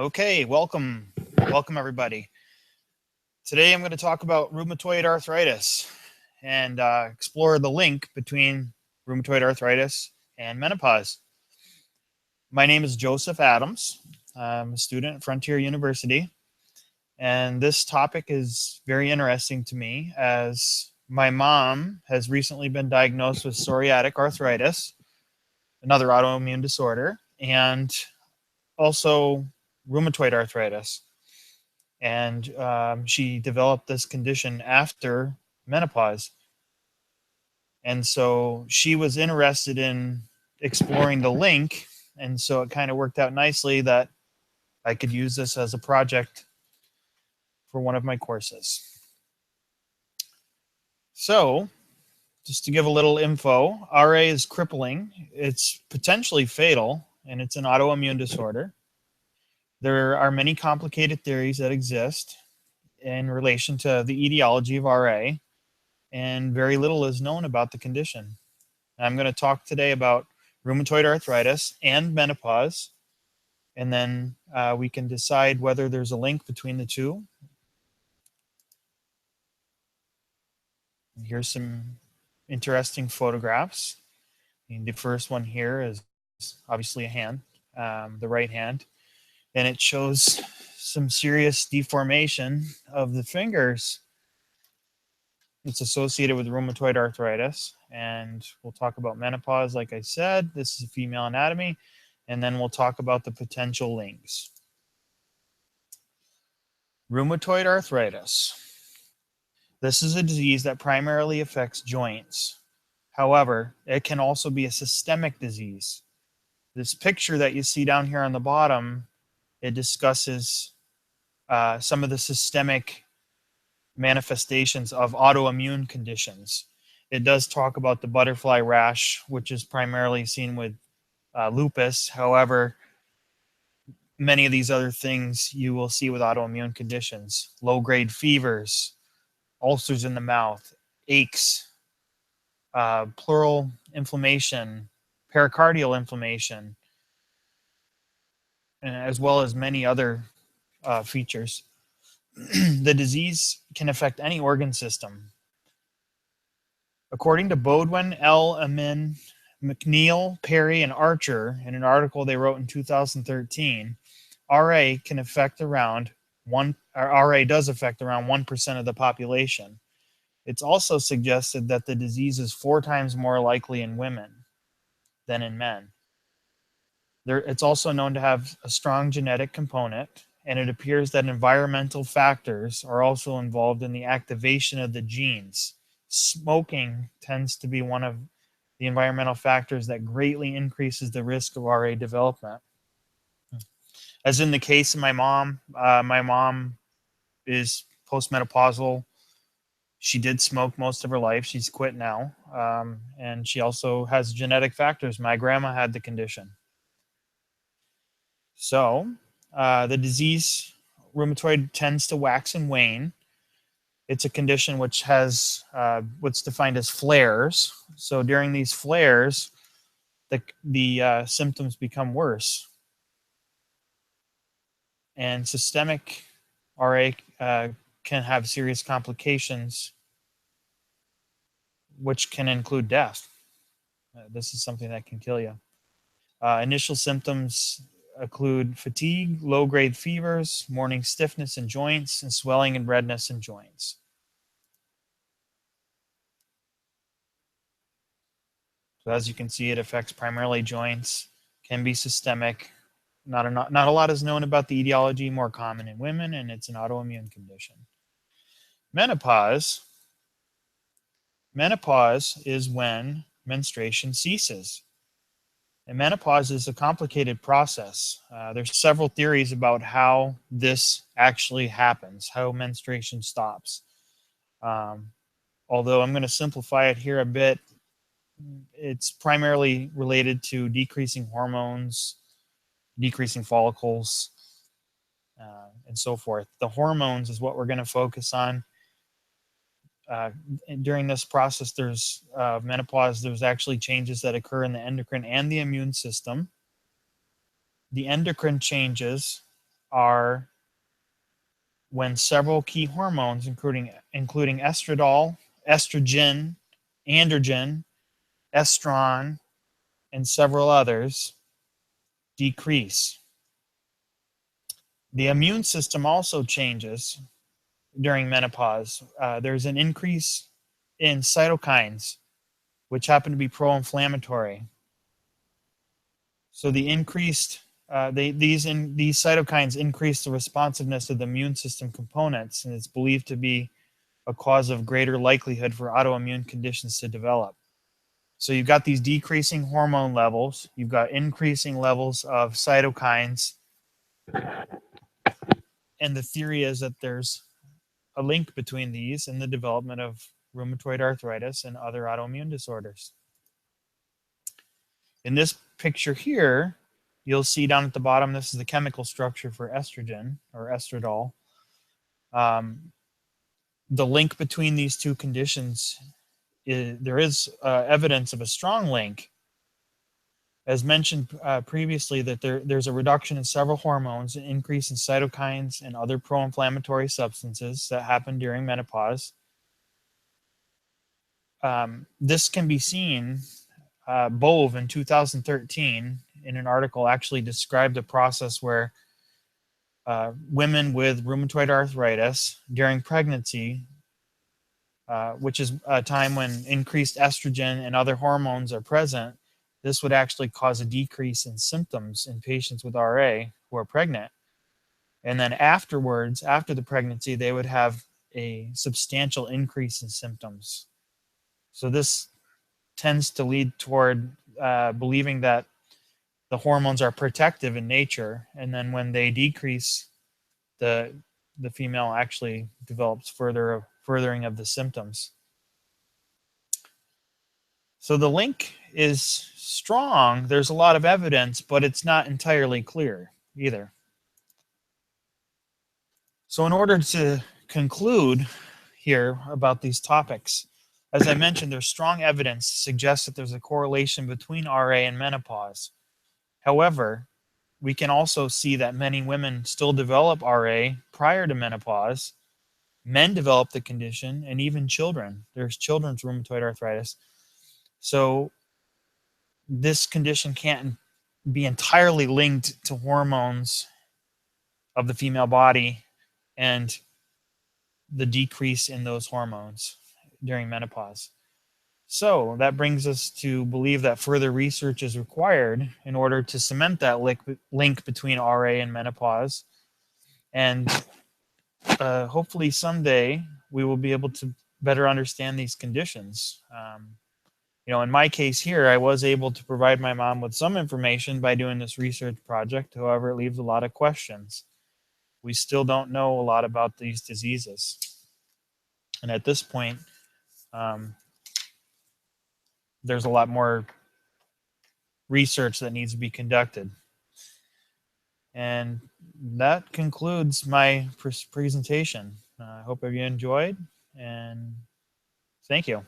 Okay, welcome everybody. Today I'm going to talk about rheumatoid arthritis and explore the link between rheumatoid arthritis and menopause. My name is Joseph Adams. I'm a student at Frontier University, and this topic is very interesting to me as my mom has recently been diagnosed with psoriatic arthritis, another autoimmune disorder, and also rheumatoid arthritis. And she developed this condition after menopause. And so she was interested in exploring the link. And so it kind of worked out nicely that I could use this as a project for one of my courses. So, just to give a little info, RA is crippling, it's potentially fatal, and it's an autoimmune disorder. There are many complicated theories that exist in relation to the etiology of RA, and very little is known about the condition. I'm going to talk today about rheumatoid arthritis and menopause, and then we can decide whether there's a link between the two. Here's some interesting photographs. The first one here is obviously a hand, the right hand, and it shows some serious deformation of the fingers. It's associated with rheumatoid arthritis, and we'll talk about menopause. Like I said, this is a female anatomy, and then we'll talk about the potential links. Rheumatoid arthritis. This is a disease that primarily affects joints. However, it can also be a systemic disease. This picture that you see down here on the bottom, it discusses some of the systemic manifestations of autoimmune conditions. It does talk about the butterfly rash, which is primarily seen with lupus. However, many of these other things you will see with autoimmune conditions: low-grade fevers, ulcers in the mouth, aches, pleural inflammation, pericardial inflammation, as well as many other features. The disease can affect any organ system. According to Bodwin, L. Amin, McNeil, Perry, and Archer, in an article they wrote in 2013, RA can affect around RA does affect around 1% of the population. It's also suggested that the disease is 4 times more likely in women than in men. It's also known to have a strong genetic component, and it appears that environmental factors are also involved in the activation of the genes. Smoking tends to be one of the environmental factors that greatly increases the risk of RA development. As in the case of my mom is postmenopausal. She did smoke most of her life. She's quit now. And she also has genetic factors. My grandma had the condition. So the disease, rheumatoid, tends to wax and wane. It's a condition which has what's defined as flares. So during these flares, the symptoms become worse. And systemic RA can have serious complications, which can include death. This is something that can kill you. Initial symptoms include fatigue, low-grade fevers, morning stiffness in joints, and swelling and redness in joints. So as you can see, it affects primarily joints, can be systemic. Not a lot is known about the etiology, more common in women, and it's an autoimmune condition. Menopause. Menopause is when menstruation ceases. And menopause is a complicated process. There's several theories about how this actually happens, how menstruation stops. Although I'm going to simplify it here a bit, it's primarily related to decreasing hormones, decreasing follicles, and so forth. The hormones is what we're going to focus on. During this process, there's menopause, there's actually changes that occur in the endocrine and the immune system. The endocrine changes are when several key hormones, including estradiol, estrogen, androgen, estrogen, and several others, decrease. The immune system also changes during menopause. There's an increase in cytokines, which happen to be pro-inflammatory. So the increased these cytokines increase the responsiveness of the immune system components, and it's believed to be a cause of greater likelihood for autoimmune conditions to develop. So you've got these decreasing hormone levels, you've got increasing levels of cytokines, and the theory is that there's a link between these and the development of rheumatoid arthritis and other autoimmune disorders. In this picture here, you'll see down at the bottom, this is the chemical structure for estrogen or estradiol. The link between these two conditions, there is evidence of a strong link. As mentioned previously, that there's a reduction in several hormones, an increase in cytokines and other pro-inflammatory substances that happen during menopause. This can be seen. Bove in 2013 in an article actually described a process where women with rheumatoid arthritis during pregnancy, which is a time when increased estrogen and other hormones are present, this would actually cause a decrease in symptoms in patients with RA who are pregnant. And then afterwards, after the pregnancy, they would have a substantial increase in symptoms. So this tends to lead toward believing that the hormones are protective in nature, and then when they decrease, the female actually develops furthering of the symptoms. So the link is strong. There's a lot of evidence, but it's not entirely clear either. So in order to conclude here about these topics, as I mentioned, there's strong evidence to suggest that there's a correlation between RA and menopause. However, we can also see that many women still develop RA prior to menopause. Men develop the condition, and even children. There's children's rheumatoid arthritis. So this condition can't be entirely linked to hormones of the female body and the decrease in those hormones during menopause. So that brings us to believe that further research is required in order to cement that link between RA and menopause. And hopefully someday we will be able to better understand these conditions. In my case here, I was able to provide my mom with some information by doing this research project. However, it leaves a lot of questions. We still don't know a lot about these diseases. And at this point, there's a lot more research that needs to be conducted. And that concludes my presentation. I hope you enjoyed, and thank you.